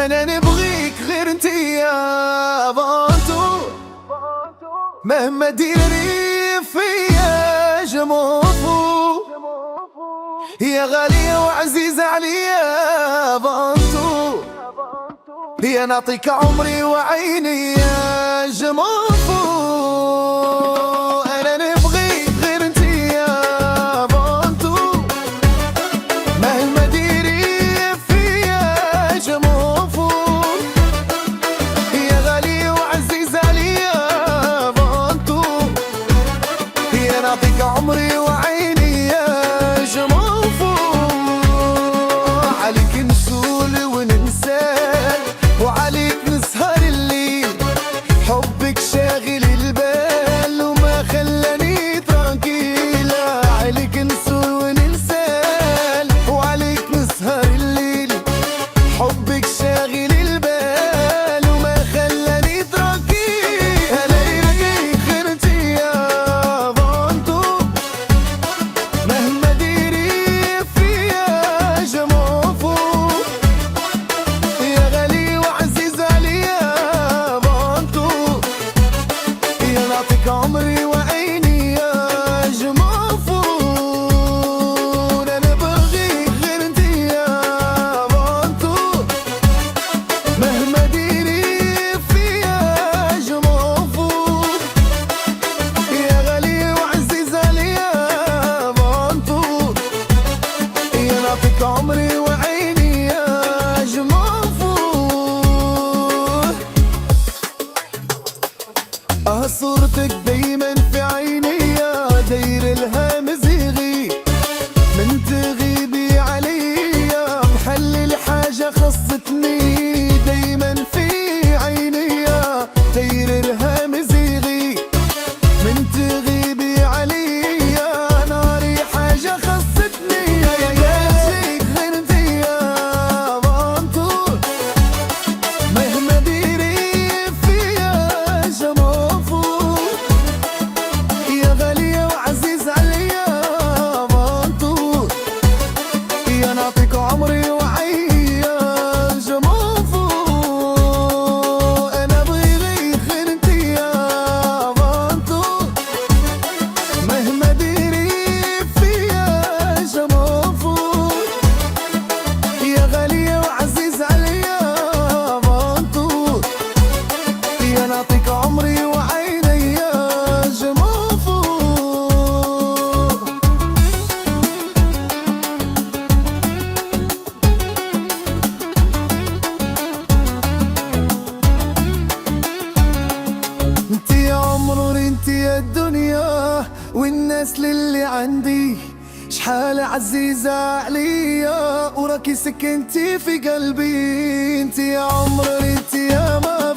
انا نبغيك غير انتي يا بانتو، مهما ديري فيا جموفو يا غالية وعزيزة عليا يا بانتو، يا نعطيك عمري وعيني يا جموفو. انا نبغيك غير انتي يا بانتو، مهما ديري فيا جموفو يا غالية وعزيزة عليا يا بانتو، يا نعطيك عمري وعيني يا جموفو. عليك نسول وننسال وعليك نسهر الليل، حبك شاغل البال وما خلاني ترانكيلا. عليك نسول وننسال وعليك نسهر الليل، حبك شاغل البال وما خلاني ترانكيلا. انا يرقيك غير انتي يا بانتو، مهما ديري فيا جموفو يا غالي وعزيز عليا يا بانتو، يا نعطيك عمري وعيني يا جموفو. انا بغيك غير انتي يا بانتو، مهما ديري فيا جموفو يا غالي وعزيز عليا يا بانتو، يا نعطيك عمري وعيني يا جموفو. صورتك دايما في عيني يا داير الهام زيغي، من تغيبي عليا محلل حاجة خصتني. دايما في عيني يا داير الهام زيغي، من تغيبي عليا ناري حاجة خصتني. يا جيك غير انتي يا بانتو، مهما ديري فيا جموفو يا غالية وعزيز عليا يا بانتو، يا نعطيك عمري وعيني يا جموفو. انا بغيك غير انتي يا بانتو، مهما ديري فيا جموفو يا غالية وعزيز عليا يا بانتو، يا نعطيك عمري وعيني يا جموفو. انتي يا عمري انتي يا الدنيا والناس للي عندي، شحال عزيزة عليا وراكي سكنتي في قلبي. انتي يا عمري انتي يا ما